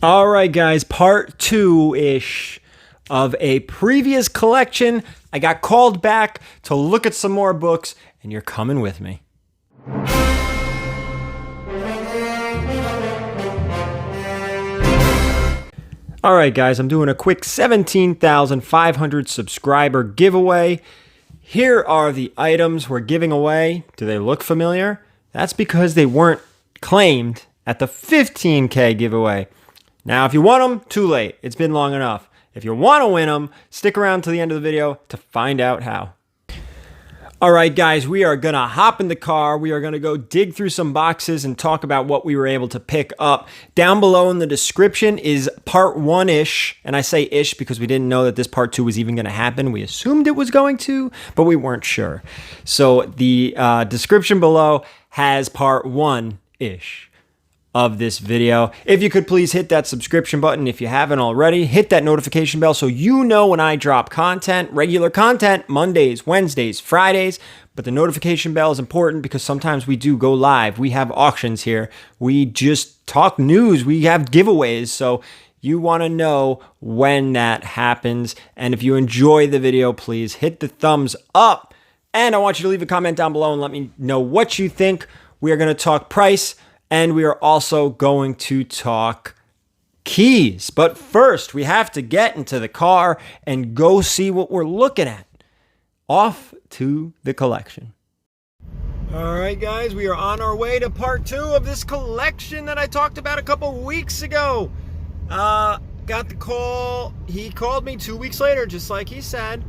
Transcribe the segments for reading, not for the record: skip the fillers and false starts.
All right, guys, part two-ish of a previous collection. I got called back to look at some more books, and you're coming with me. All right, guys, I'm doing a quick 17,500 subscriber giveaway. Here are the items we're giving away. Do they look familiar? That's because they weren't claimed at the 15K giveaway. Now, if you want them, too late. It's been long enough. If you want to win them, stick around to the end of the video to find out how. All right, guys, we are going to hop in the car. We are going to go dig through some boxes and talk about what we were able to pick up. Down below in the description is part one-ish, and I say ish because we didn't know that this part two was even going to happen. We assumed it was going to, but we weren't sure. So the description below has part one-ish of this video. If you could please hit that subscription button if you haven't already. Hit that notification bell so you know when I drop content, regular content, Mondays, Wednesdays, Fridays. But the notification bell is important because sometimes we do go live. We have auctions here. We just talk news. We have giveaways. So you want to know when that happens. And if you enjoy the video, please hit the thumbs up. And I want you to leave a comment down below and let me know what you think. We are going to talk price. And we are also going to talk keys. But first, we have to get into the car and go see what we're looking at. Off to the collection. All right, guys, we are on our way to part two of this collection that I talked about a couple weeks ago. Got the call. He called me 2 weeks later, just like he said.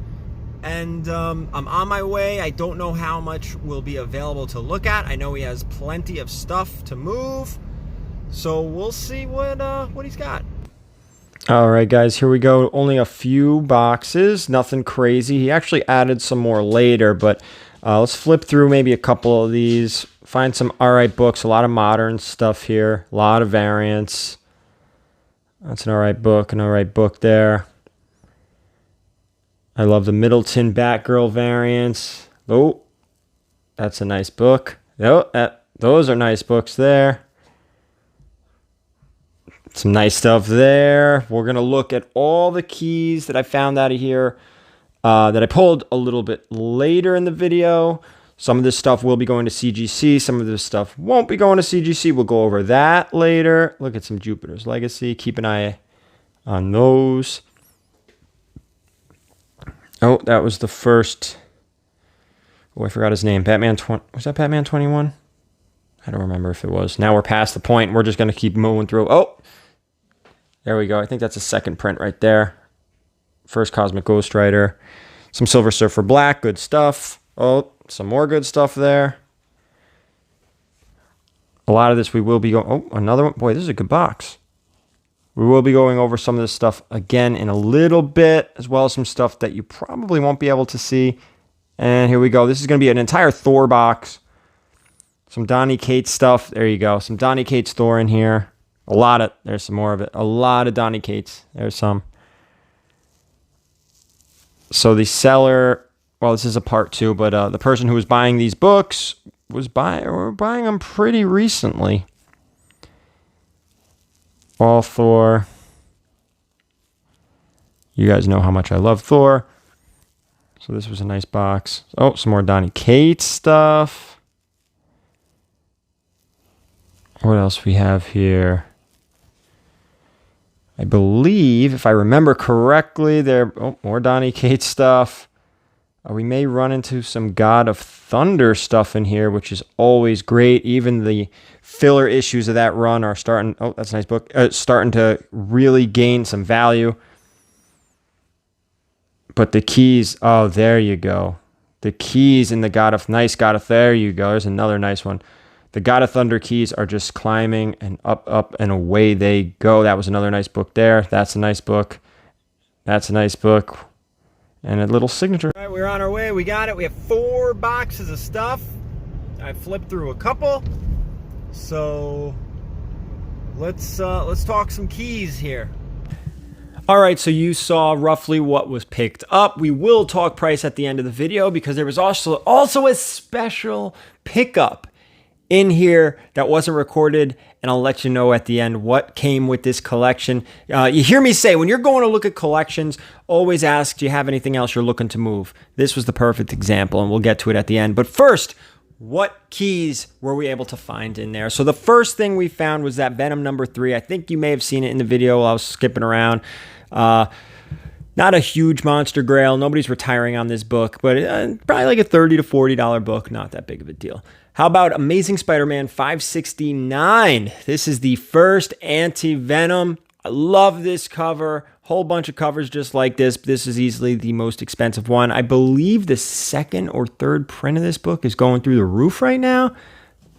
And I'm on my way. I don't know how much will be available to look at. I know he has plenty of stuff to move. So we'll see what he's got. All right, guys, here we go. Only a few boxes. Nothing crazy. He actually added some more later, but let's flip through maybe a couple of these. Find some all right books. A lot of modern stuff here. A lot of variants. That's an all right book there. I love the Middleton Batgirl variants. Oh, that's a nice book. Oh, those are nice books there. Some nice stuff there. We're going to look at all the keys that I found out of here that I pulled a little bit later in the video. Some of this stuff will be going to CGC. Some of this stuff won't be going to CGC. We'll go over that later. Look at some Jupiter's Legacy. Keep an eye on those. Oh, that was the first. Oh, I forgot his name. Was that Batman 21? I don't remember if it was. Now we're past the point. We're just going to keep moving through. Oh, there we go. I think that's a second print right there. First Cosmic Ghost Rider. Some Silver Surfer Black. Good stuff. Oh, some more good stuff there. A lot of this we will be going. Oh, another one. Boy, this is a good box. We will be going over some of this stuff again in a little bit, as well as some stuff that you probably won't be able to see. And here we go. This is going to be an entire Thor box. Some Donny Cates stuff. There you go. Some Donny Cates Thor in here. There's some more of it. A lot of Donny Cates. There's some. So the seller, well, this is a part two, but the person who was buying these books was buying them pretty recently. All Thor. You guys know how much I love Thor. So this was a nice box. Oh, some more Donny Cates stuff. What else we have here? I believe, if I remember correctly, more Donny Cates stuff. We may run into some God of Thunder stuff in here, which is always great. Even the filler issues of that run are starting. Oh, that's a nice book. Starting to really gain some value. But the keys. Oh, there you go. The keys in the God of there you go. There's another nice one. The God of Thunder keys are just climbing and up, and away they go. That was another nice book there. That's a nice book. That's a nice book. And a little signature. All right, we're on our way. We got it. We have 4 boxes of stuff. I flipped through a couple. So let's talk some keys here. All right, so you saw roughly what was picked up. We will talk price at the end of the video because there was also a special pickup in here that wasn't recorded, and I'll let you know at the end what came with this collection. You hear me say, when you're going to look at collections, always ask, do you have anything else you're looking to move? This was the perfect example, and we'll get to it at the end. But first, what keys were we able to find in there? So the first thing we found was that Venom number 3. I think you may have seen it in the video while I was skipping around. Not a huge monster grail. Nobody's retiring on this book, but probably like a $30 to $40 book. Not that big of a deal. How about Amazing Spider-Man 569? This is the first anti-Venom. I love this cover. Whole bunch of covers just like this. This is easily the most expensive one. I believe the second or third print of this book is going through the roof right now.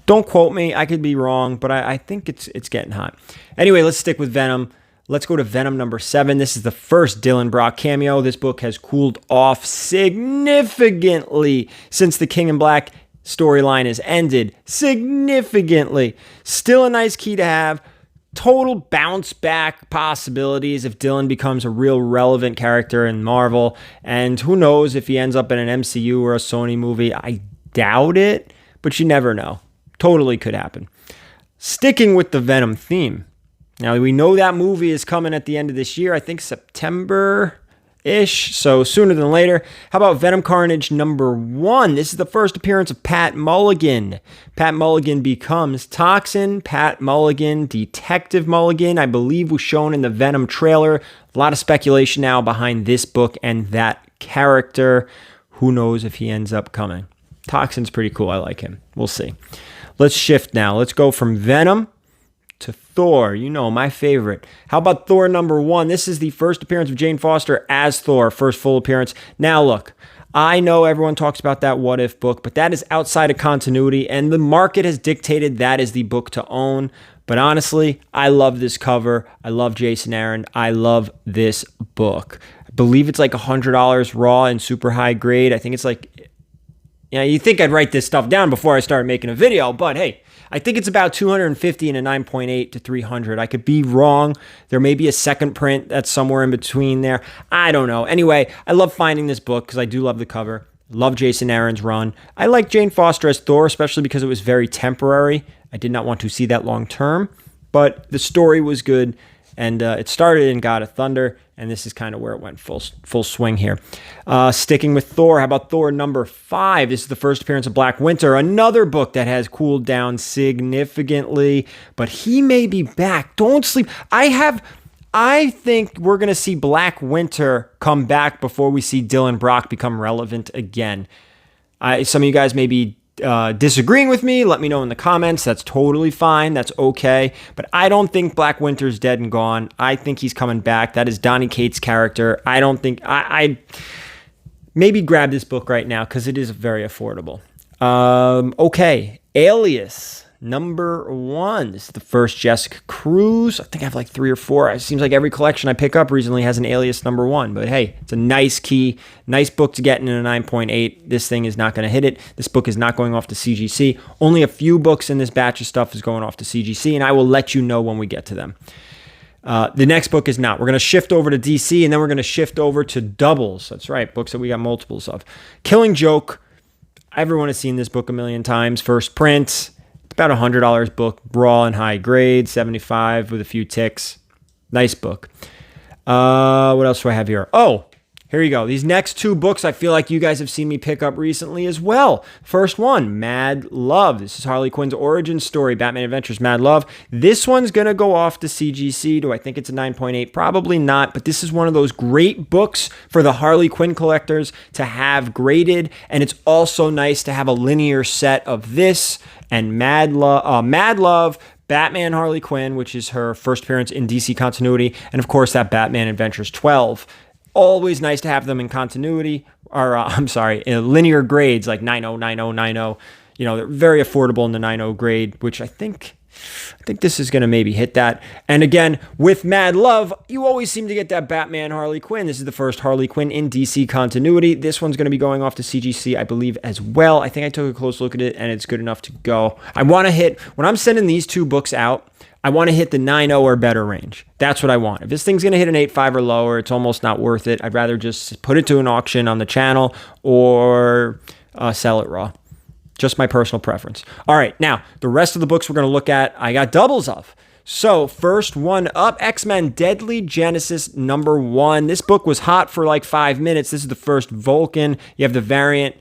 Don't quote me. I could be wrong, but I think it's getting hot. Anyway, let's stick with Venom. Let's go to Venom number 7. This is the first Dylan Brock cameo. This book has cooled off significantly since the King in Black storyline has ended. Significantly. Still a nice key to have. Total bounce back possibilities if Dylan becomes a real relevant character in Marvel. And who knows if he ends up in an MCU or a Sony movie. I doubt it, but you never know. Totally could happen. Sticking with the Venom theme. Now, we know that movie is coming at the end of this year. I think September-ish, so sooner than later. How about Venom Carnage number 1? This is the first appearance of Pat Mulligan. Pat Mulligan becomes Toxin. Pat Mulligan, Detective Mulligan, I believe was shown in the Venom trailer. A lot of speculation now behind this book and that character. Who knows if he ends up coming. Toxin's pretty cool. I like him. We'll see. Let's shift now. Let's go from Venom to Thor, my favorite. How about Thor number 1? This is the first appearance of Jane Foster as Thor, first full appearance. Now look, I know everyone talks about that What If book, but that is outside of continuity, and the market has dictated that is the book to own. But honestly, I love this cover. I love Jason Aaron. I love this book. I believe it's like $100 raw and super high grade. I think it's like, you think I'd write this stuff down before I started making a video, but hey, I think it's about 250 and a 9.8 to 300. I could be wrong. There may be a second print that's somewhere in between there. I don't know. Anyway, I love finding this book because I do love the cover. Love Jason Aaron's run. I like Jane Foster as Thor, especially because it was very temporary. I did not want to see that long term, but the story was good, and it started in God of Thunder, and this is kind of where it went full swing here. Sticking with Thor, how about Thor number 5? This is the first appearance of Black Winter, another book that has cooled down significantly, but he may be back. Don't sleep. I think we're going to see Black Winter come back before we see Dylan Brock become relevant again. Some of you guys may be disagreeing with me. Let me know in the comments. That's totally fine. That's okay. But I don't think Black Winter's dead and gone. I think he's coming back. That is Donny Cates' character. I don't think... I maybe grab this book right now because it is very affordable. Okay. Alias number 1. This is the first Jessica Cruz. I think I have like 3 or 4. It seems like every collection I pick up recently has an Alias number 1. But hey, it's a nice key. Nice book to get in a 9.8. This thing is not going to hit it. This book is not going off to CGC. Only a few books in this batch of stuff is going off to CGC, and I will let you know when we get to them. The next book is not. We're going to shift over to DC, and then we're going to shift over to doubles. That's right, books that we got multiples of. Killing Joke. Everyone has seen this book a million times. First print. About $100 book, raw and high grade, 75 with a few ticks. Nice book. What else do I have here? Oh, here you go. These next 2 books I feel like you guys have seen me pick up recently as well. First one, Mad Love. This is Harley Quinn's origin story, Batman Adventures Mad Love. This one's going to go off to CGC. Do I think it's a 9.8? Probably not, but this is one of those great books for the Harley Quinn collectors to have graded, and it's also nice to have a linear set of this and Mad Love, Batman Harley Quinn, which is her first appearance in DC continuity, and of course that Batman Adventures 12. Always nice to have them in continuity, or in linear grades like 9.0, 9.0, 9.0. They're very affordable in the 9.0 grade, which I think this is going to maybe hit that. And again, with Mad Love, you always seem to get that Batman Harley Quinn. This is the first Harley Quinn in DC continuity. This one's going to be going off to CGC, I believe, as well. I think I took a close look at it, and it's good enough to go. I want to hit, when I'm sending these 2 books out, I want to hit the 9.0 or better range. That's what I want. If this thing's going to hit an 8.5 or lower, it's almost not worth it. I'd rather just put it to an auction on the channel or sell it raw. Just my personal preference. All right, now, the rest of the books we're going to look at, I got doubles of. So, first one up, X-Men Deadly Genesis #1. This book was hot for like 5 minutes. This is the first Vulcan. You have the variant,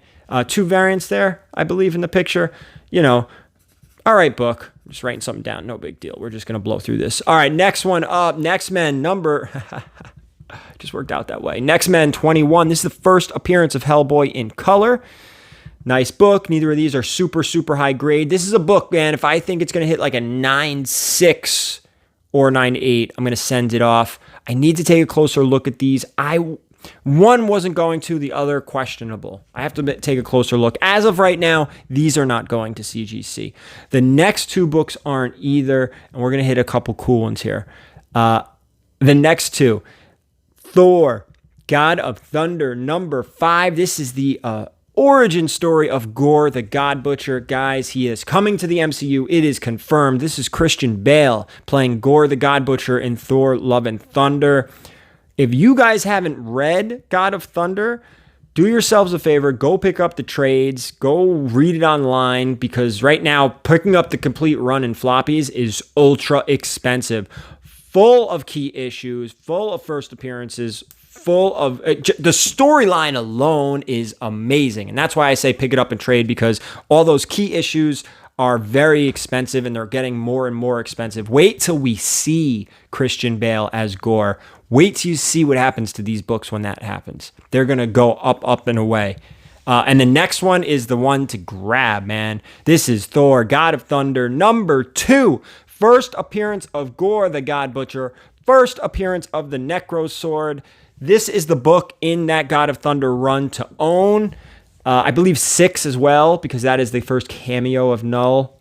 2 variants there, I believe, in the picture. You know, all right, book. I'm just writing something down. No big deal. We're just going to blow through this. All right, next one up, X-Men number... just worked out that way. X-Men 21. This is the first appearance of Hellboy in color. Nice book. Neither of these are super, super high grade. This is a book, man. If I think it's going to hit like a 9.6 or 9.8, I'm going to send it off. I need to take a closer look at these. One wasn't going to, the other questionable. I have to take a closer look. As of right now, these are not going to CGC. The next 2 books aren't either, and we're going to hit a couple cool ones here. The next 2, Thor, God of Thunder, #5. This is the origin story of Gore, the God Butcher. Guys, he is coming to the MCU. It is confirmed. This is Christian Bale playing Gore, the God Butcher in Thor, Love and Thunder. If you guys haven't read God of Thunder, do yourselves a favor. Go pick up the trades. Go read it online, because right now, picking up the complete run in floppies is ultra expensive. Full of key issues, full of first appearances, full of... the storyline alone is amazing. And that's why I say pick it up and trade, because all those key issues are very expensive, and they're getting more and more expensive. Wait till we see Christian Bale as Gore. Wait till you see what happens to these books when that happens. They're going to go up, up, and away. And the next one is the one to grab, man. This is Thor, God of Thunder, #2. First appearance of Gore, the God Butcher. First appearance of the Necro Sword. This is the book in that God of Thunder run to own. I believe 6 as well, because that is the first cameo of Null.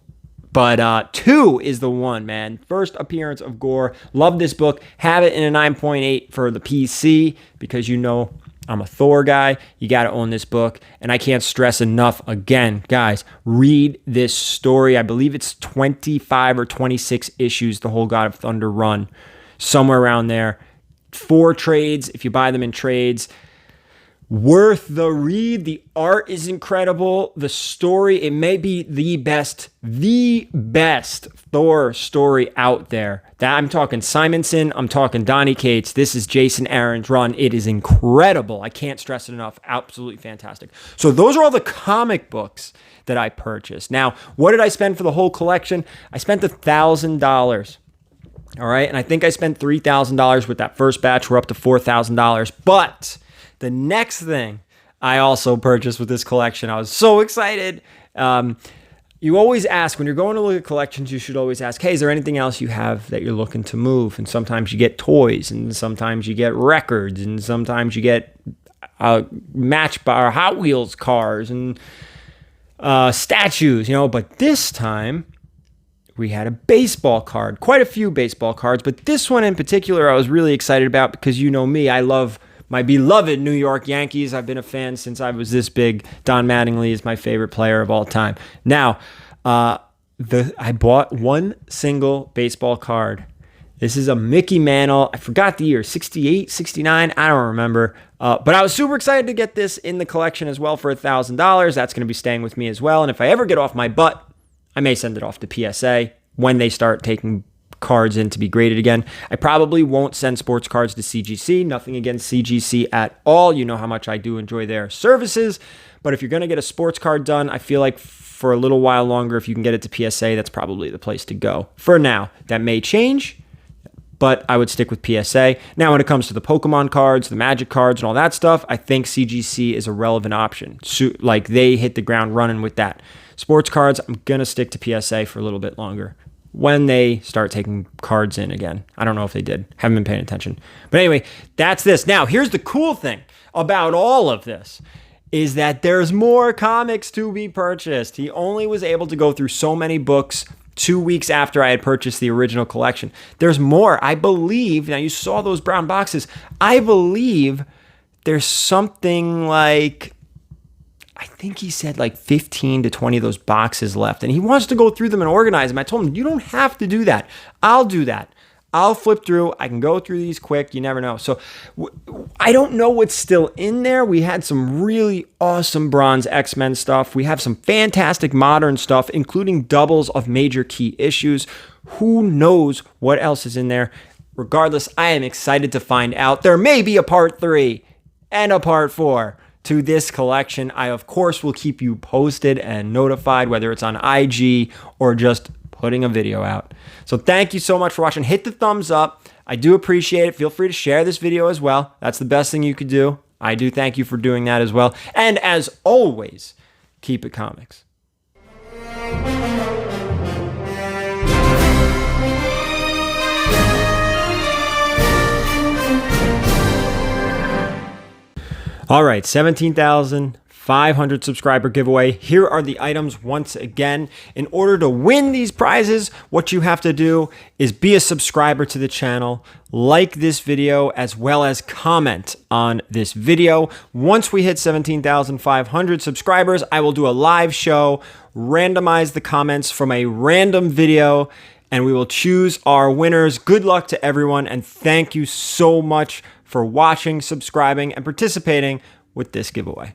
But 2 is the one, man. First appearance of Gore. Love this book. Have it in a 9.8 for the PC, because you know I'm a Thor guy. You got to own this book. And I can't stress enough, again, guys, read this story. I believe it's 25 or 26 issues, the whole God of Thunder run. Somewhere around there. 4 trades, if you buy them in trades. Worth the read. The art is incredible. The story, it may be the best Thor story out there. That I'm talking Simonson, I'm talking Donny Cates. This is Jason Aaron's run. It is incredible. I can't stress it enough. Absolutely fantastic. So those are all the comic books that I purchased. Now, what did I spend for the whole collection? I spent $1,000. All right, and I think I spent $3,000 with that first batch. We're up to $4,000. But the next thing I also purchased with this collection, I was so excited. You always ask, when you're going to look at collections, you should always ask, hey, is there anything else you have that you're looking to move? And sometimes you get toys, and sometimes you get records, and sometimes you get Matchbox or Hot Wheels cars and statues, you know. But this time, we had a baseball card, quite a few baseball cards, but this one in particular I was really excited about, because you know me, I love my beloved New York Yankees. I've been a fan since I was this big. Don Mattingly is my favorite player of all time. Now, I bought one single baseball card. This is a Mickey Mantle. I forgot the year, 68, 69, I don't remember. But I was super excited to get this in the collection as well for $1,000. That's going to be staying with me as well. And if I ever get off my butt, I may send it off to PSA when they start taking cards in to be graded again. I probably won't send sports cards to CGC. Nothing against CGC at all. You know how much I do enjoy their services. But if you're going to get a sports card done, I feel like for a little while longer, if you can get it to PSA, that's probably the place to go. For now, that may change, but I would stick with PSA. Now, when it comes to the Pokemon cards, the Magic cards, and all that stuff, I think CGC is a relevant option. So, like, they hit the ground running with that. Sports cards, I'm going to stick to PSA for a little bit longer when they start taking cards in again. I don't know if they did. Haven't been paying attention. But anyway, that's this. Now, here's the cool thing about all of this is that there's more comics to be purchased. He only was able to go through so many books 2 weeks after I had purchased the original collection. There's more. I believe, now you saw those brown boxes. I believe there's something like, I think he said like 15 to 20 of those boxes left. And he wants to go through them and organize them. I told him, you don't have to do that. I'll do that. I'll flip through. I can go through these quick. You never know. So I don't know what's still in there. We had some really awesome bronze X-Men stuff. We have some fantastic modern stuff, including doubles of major key issues. Who knows what else is in there? Regardless, I am excited to find out. There may be a part 3 and a part 4 to this collection. I, of course, will keep you posted and notified, whether it's on IG or just putting a video out. So thank you so much for watching. Hit the thumbs up. I do appreciate it. Feel free to share this video as well. That's the best thing you could do. I do thank you for doing that as well. And as always, keep it comics. All right, 17,500 subscriber giveaway. Here are the items once again. In order to win these prizes, what you have to do is be a subscriber to the channel, like this video, as well as comment on this video. Once we hit 17,500 subscribers, I will do a live show, randomize the comments from a random video, and we will choose our winners. Good luck to everyone, and thank you so much for watching, subscribing, and participating with this giveaway.